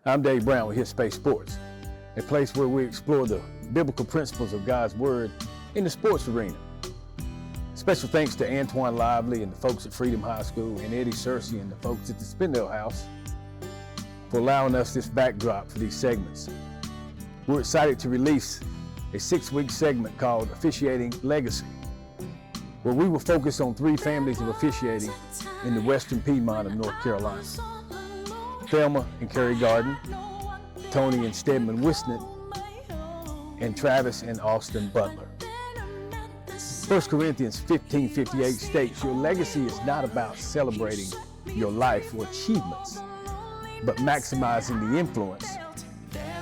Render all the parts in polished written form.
I'm Dave Brown with Space Sports, a place where we explore the biblical principles of God's Word in the sports arena. Special thanks to Antoine Lively and the folks at Freedom High School and Eddie Searcy and the folks at the Spindale House for allowing us this backdrop for these segments. We're excited to release a 6-week segment called Officiating Legacy, where we will focus on 3 families of officiating in the Western Piedmont of North Carolina. Thelma and Kerry Garden, Tony and Stedman Whisnant, and Travis and Austin Butler. 1 Corinthians 15:58 states, your legacy is not about celebrating your life or achievements, but maximizing the influence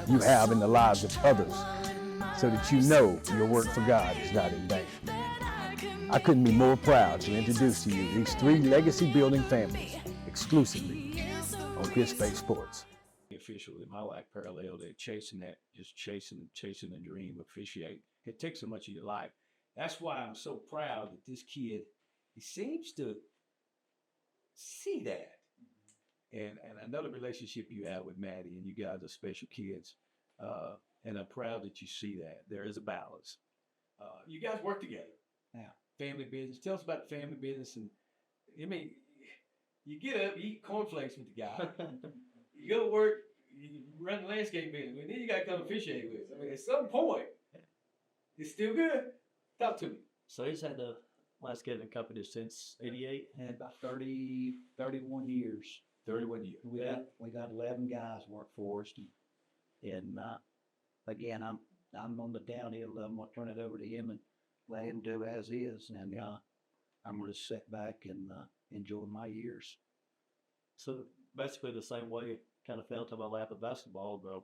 you have in the lives of others so that you know your work for God is not in vain. I couldn't be more proud to introduce to you these 3 legacy building families exclusively on Space Sports. Officially, my life parallel to chasing the dream of officiate. It takes so much of your life. That's why I'm so proud that this kid, he seems to see that. And I know the relationship you have with Maddie, and you guys are special kids. And I'm proud that you see that. There is a balance. You guys work together. Yeah. Family business. Tell us about the family business. And I mean, you get up, you eat cornflakes with the guy. You go to work, you run the landscape business, and then you got to come officiate with us. I mean, at some point, it's still good. Talk to me. So he's had the landscaping company since '88. Had about 31 years. 31 years. We got 11 guys work for us, and again, I'm on the downhill. I'm gonna turn it over to him and let him do as is, and I'm gonna sit back and enjoy my years. So basically, the same way kind of fell to my lap of basketball, the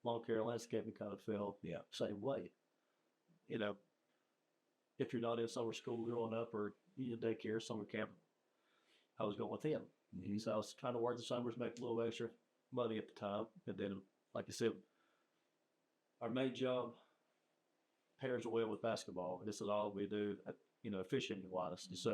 lawn care landscaping kind of fell same way. You know, if you're not in summer school growing up or you in daycare, summer camp, I was going with him. Mm-hmm. So I was trying to work the summers, make a little extra money at the time. And then, like I said, our main job pairs well with basketball. This is all we do, fishing wise. Mm-hmm. So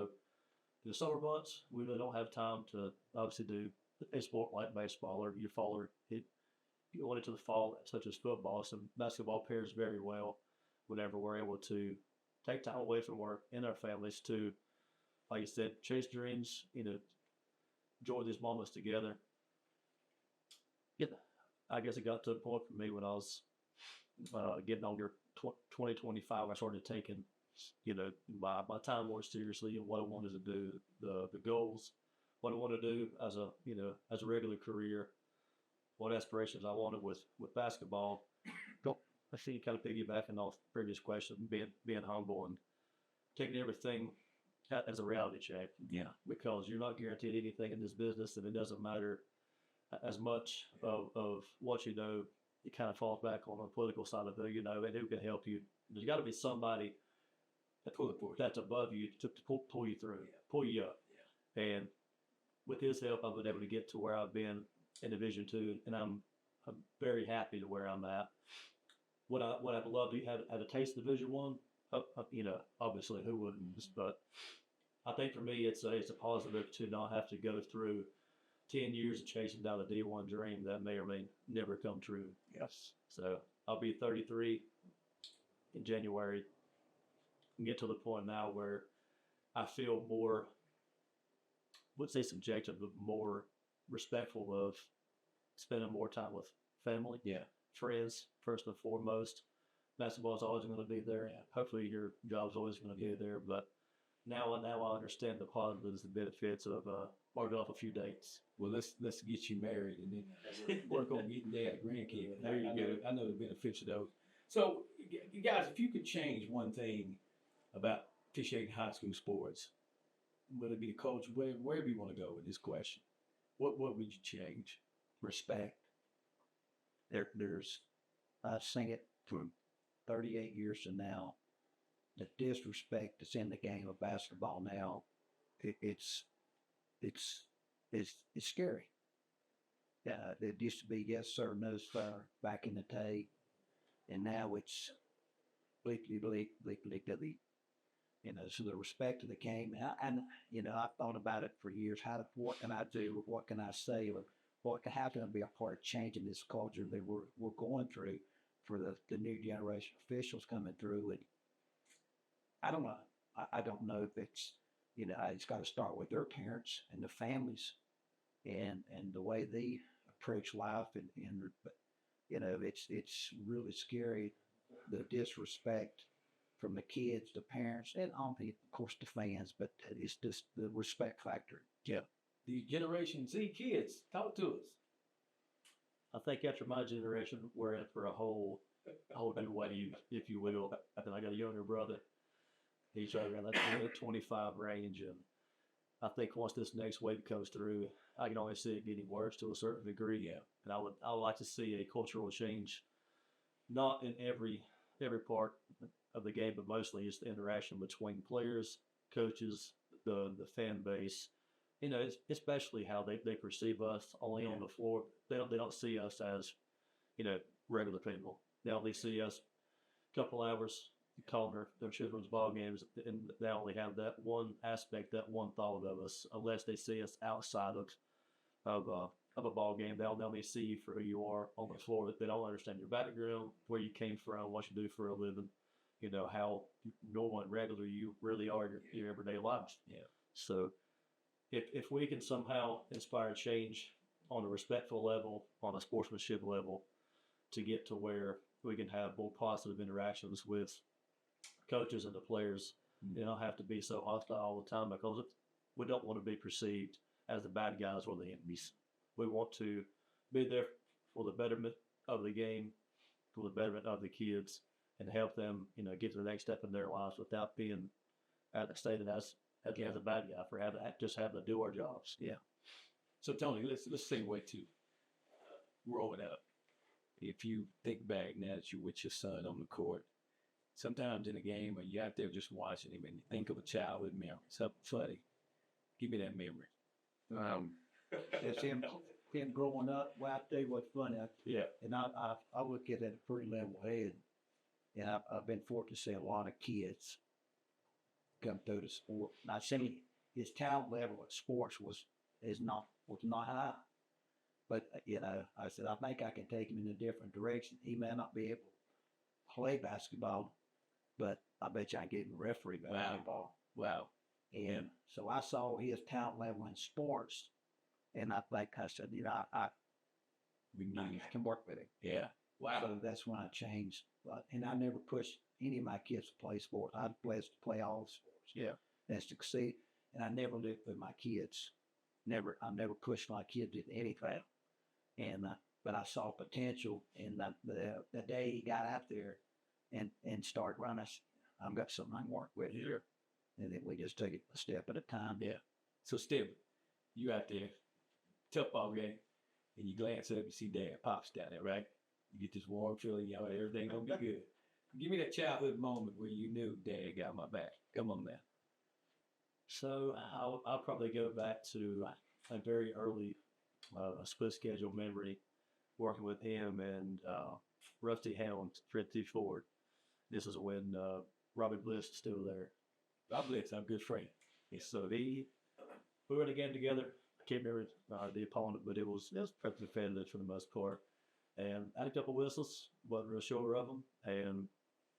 in the summer months, we really don't have time to obviously do a sport like baseball or your fall or you go into the fall, such as football. So basketball pairs very well whenever we're able to take time away from work and our families to, like you said, chase dreams, enjoy these moments together. I guess it got to a point for me when I was getting older, 2025, I started taking, my time more seriously and what I wanted to do, the goals, what I wanted to do as a regular career, what aspirations I wanted with basketball. I see you kind of piggybacking off the previous question, being humble and taking everything as a reality check. Yeah. Because you're not guaranteed anything in this business, and it doesn't matter as much of what you know. It kind of falls back on the political side of it, and who can help you. There's got to be somebody that's above you to pull you through, pull you up. Yeah. And with his help, I've been able to get to where I've been in Division II, and I'm very happy to where I'm at. What I'd love to have a taste of Division I, obviously who wouldn't, but I think for me it's a positive to not have to go through 10 years of chasing down a D1 dream that may or may never come true. Yes. So I'll be 33 in January and get to the point now where I feel more, would say subjective, but more respectful of spending more time with family. Yeah. Friends, first and foremost. Basketball is always going to be there. Yeah. Hopefully your job's always going to be there. But now I understand the positives and benefits of marking off a few dates. Well, let's get you married and then work on getting that grandkid. There you go. I know the benefits of those. So, you guys, if you could change one thing about officiating high school sports, whether it be the culture, wherever you want to go with this question, what would you change? Respect. There's I've seen it for 38 years to now. The disrespect that's in the game of basketball now, it's scary. It used to be yes sir, no sir back in the day, and now it's bleak. So the respect of the game, and I've thought about it for years. What can I do? What can I say? how can I be a part of changing this culture that we're going through for the new generation of officials coming through? And I don't know. I don't know if it's, it's got to start with their parents and the families and the way they approach life. But, it's really scary, the disrespect from the kids, the parents, and of course the fans, but it's just the respect factor. Yeah. The Generation Z kids, talk to us. I think after my generation, we're in for a whole new wave, if you will. I think I got a younger brother. He's right around that 25 range, and I think once this next wave comes through, I can only see it getting worse to a certain degree. Yeah. And I would like to see a cultural change, not in every part of the game, but mostly just the interaction between players, coaches, the fan base. Especially how they perceive us only on the floor. They don't see us as, regular people. They only see us a couple hours calling their children's ball games, and they only have that one aspect, that one thought of us. Unless they see us outside of a ball game, they'll only see you for who you are on the floor. They don't understand your background, where you came from, what you do for a living, how normal and regular you really are in your everyday lives. Yeah. So if we can somehow inspire change on a respectful level, on a sportsmanship level, to get to where we can have more positive interactions with coaches and the players, they don't have to be so hostile all the time, because we don't want to be perceived as the bad guys or the enemies. We want to be there for the betterment of the game, for the betterment of the kids, and help them, get to the next step in their lives without being stated as a bad guy for having to do our jobs. Yeah. So Tony, let's segue to growing up. If you think back now that you're with your son on the court, sometimes in a game, or you're out there just watching him, and you think of a childhood memory, something funny. Give me that memory. It's him growing up. Well, I tell you what's funny. And I look at it at a pretty level head. And I've been fortunate to see a lot of kids come through the sport. And I see his talent level at sports was not high. But I said, I think I can take him in a different direction. He may not be able to play basketball, but I bet you I can get him a referee basketball. Wow. And so I saw his talent level in sports, and I said, we can work with him. Yeah. Wow. So that's when I changed. And I never pushed any of my kids to play sports. I blessed to play all sports. Yeah. That's to succeed. And I never did with my kids. I never pushed my kids into anything. And but I saw potential. And the day he got out there and started running, I've got something I can work with here. And then we just take it a step at a time. Yeah. So Steve, you out there, tough ball game, and you glance up and see Dad, Pops down there, right? You get this warm feeling, everything gonna be good. Give me that childhood moment where you knew Dad got my back. Come on, man. So I'll probably go back to a very early split schedule memory, working with him and Rusty Hound, Fred T. Ford. This is when Robbie Bliss is still there. Rob Bliss, I'm a good friend. And so we were in a game together. I can't remember the opponent, but it was pretty competitive for the most part. And I had a couple whistles, wasn't real sure of them. And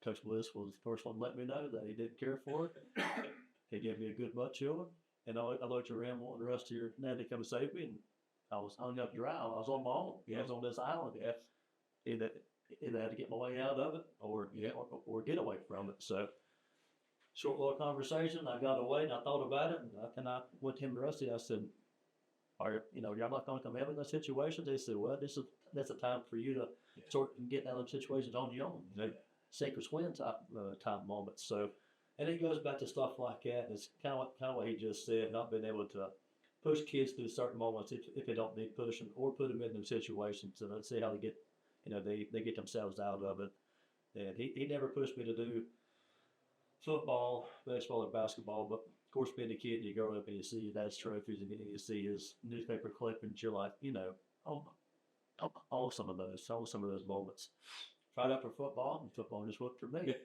Coach Bliss was the first one to let me know that he didn't care for it. He gave me a good butt chilling. And I looked around wanting the rest of your dad to come save me. And I was hung up dry. I was on my own. I was on this island. Either had to get my way out of it or get away from it. So short little conversation. I got away and I thought about it. And I went to him and Rusty. I said, y'all not going to come help in those situations? They said, well, that's a time for you to sort and get out of situations on your own. Sink or swim type moments. So, and it goes back to stuff like that. And it's kind of what he just said, not being able to push kids through certain moments if they don't need pushing, or put them in those situations and see how they get, they get themselves out of it. And he never pushed me to do football, baseball, or basketball, but of course, being a kid, you grow up and you see your dad's trophies and you see his newspaper clippings. You're like, all some of those moments. Tried out for football, and football just worked for me.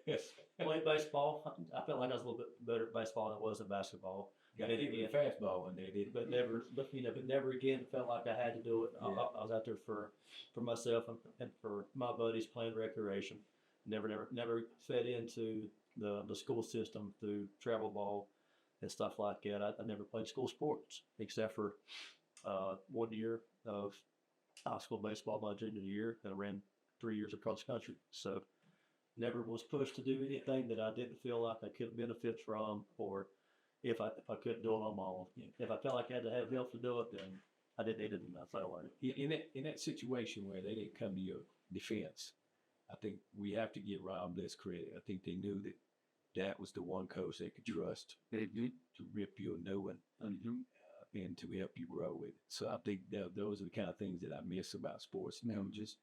Played baseball. I felt like I was a little bit better at baseball than I was at basketball. Got to hit with a fastball one day, did it? but never again felt like I had to do it. I was out there for myself and for my buddies playing recreation. Never fed into the school system through travel ball and stuff like that. I never played school sports except for 1 year of high school baseball my junior year, and I ran 3 years across country. So never was pushed to do anything that I didn't feel like I could benefit from, or if I couldn't do it on my own. If I felt like I had to have help to do it, then I didn't need it enough. I learned. In that situation where they didn't come to your defense, I think we have to give Rob this credit. I think they knew that was the one coach they could trust to rip you a new one and to help you grow with it. So I think those are the kind of things that I miss about sports. Now, just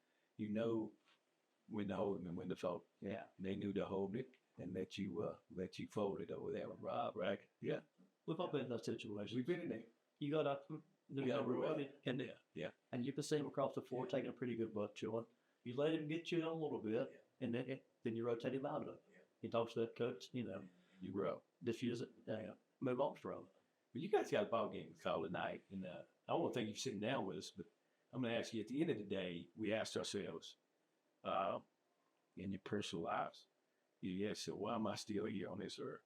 when to hold them and when to fold. Yeah. They knew to hold it and let you fold it over there with Rob, right? Yeah. We've all been in that situation. We've been in there. You got up, and Yeah. and you can see him across the floor taking a pretty good butt chewing. You let him get chewed on a little bit, and then you rotate him out of it. He talks to that coach, You grow. diffuse it, move on from it. Well, you guys got a ball game call tonight, and I want to thank you for sitting down with us, but I'm going to ask you, at the end of the day, we asked ourselves, in your personal lives, you asked, so why am I still here on this earth?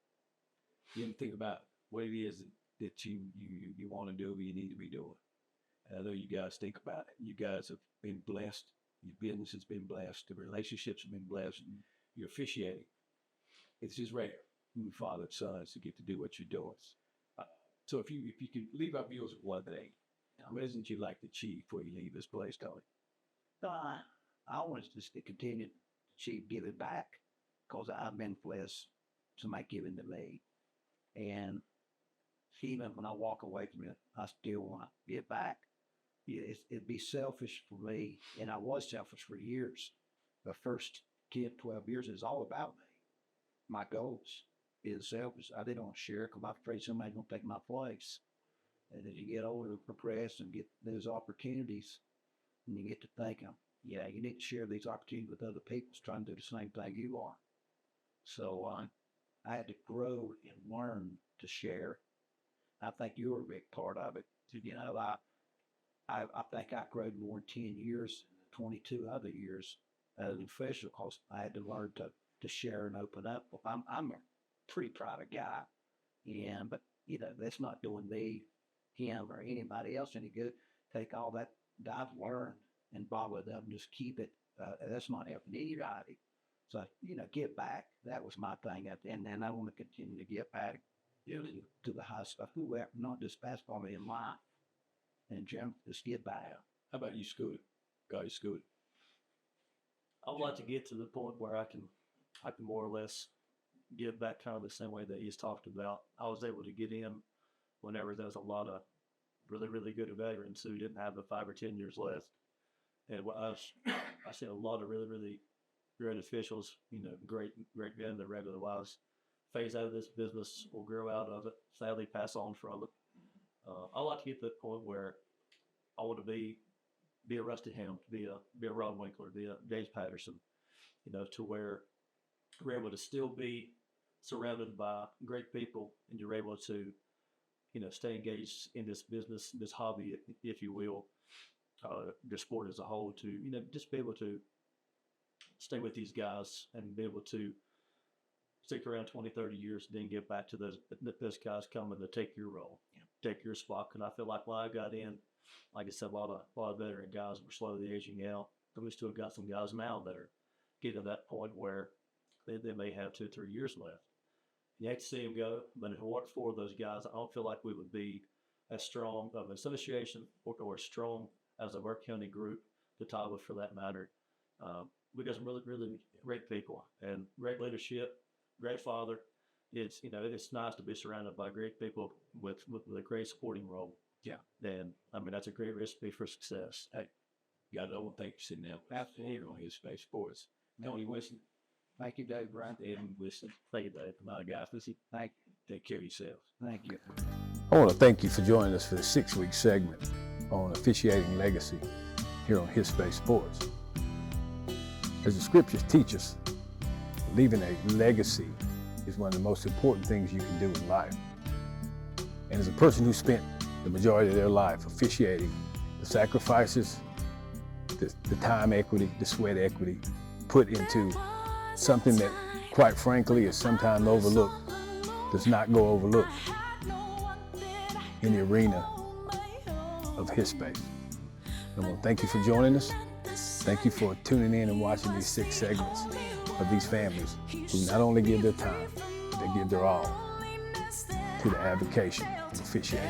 You didn't think about what it is that you want to do or you need to be doing. And I know you guys think about it. You guys have been blessed. Your business has been blessed. The relationships have been blessed. You're officiating. It's just rare from father and sons to get to do what you're doing. So if you could leave our viewers with one thing, what isn't you like to achieve before you leave this place, Tony? I want us to continue to achieve giving back, because I've been blessed somebody giving to me. And even when I walk away from it, I still want to give back. It'd be selfish for me, and I was selfish for years. The first 10, 12 years is all about me. My goals is selfish. I didn't want to share because I'm afraid somebody's going to take my place. And as you get older, progress, and get those opportunities, and you get to thinking, you need to share these opportunities with other people trying to do the same thing you are. So I had to grow and learn to share. I think you were a big part of it. I think I grew more in 10 years than 22 other years as an official, because I had to learn to share and open up. I'm a pretty proud guy, but that's not doing me, him, or anybody else any good. Take all that I've learned and bottle it up and just keep it. That's not helping anybody. So, give back. That was my thing. And I want to continue to give back to the high stuff, whoever, not just basketball, but in life. And Jim, just give back. How about you, Scooter? Got you, Scooter. I would like to get to the point where I can more or less give back kind of the same way that he's talked about. I was able to get in whenever there was a lot of really, really good veterans who didn't have the 5 or 10 years left. And I see a lot of really, really great officials, great men that regular lives phase out of this business or grow out of it, sadly pass on from it. I like to get to the point where I want to be a Rusty Ham, be a Ron Winkler, be a James Patterson, to where we're able to still be surrounded by great people, and you're able to, stay engaged in this business, this hobby, if you will, the sport as a whole, to, just be able to stay with these guys and be able to stick around 20, 30 years, and then get back to those guys coming to take your role, take your spot. And I feel like when I got in, like I said, a lot of veteran guys were slowly aging out. But we still got some guys now that are getting to that point where they may have 2 or 3 years left. You hate to see them go, but if it weren't for those guys, I don't feel like we would be as strong of an association or as strong as a Burke County group, the Tyler for that matter. We got some really, really great people and great leadership, great father. It's nice to be surrounded by great people with a great supporting role. Yeah. And that's a great recipe for success. Hey, got to thank you for sitting down. Absolutely. Here on His Space Sports. Tony Whisnant. Thank you, Dave Bryant. Evan Whisnant. Thank you, Dave. My guys, listen. Thank Take care of yourselves. you. Thank you. I want to thank you for joining us for the 6-week segment on Officiating Legacy here on His Space Sports. As the scriptures teach us, leaving a legacy is one of the most important things you can do in life. And as a person who spent the majority of their life officiating, the sacrifices, the time equity, the sweat equity put into something that, quite frankly, is sometimes overlooked, does not go overlooked in the arena of his space. I want to thank you for joining us. Thank you for tuning in and watching these 6 segments of these families who not only give their time, but they give their all to the avocation of officiating.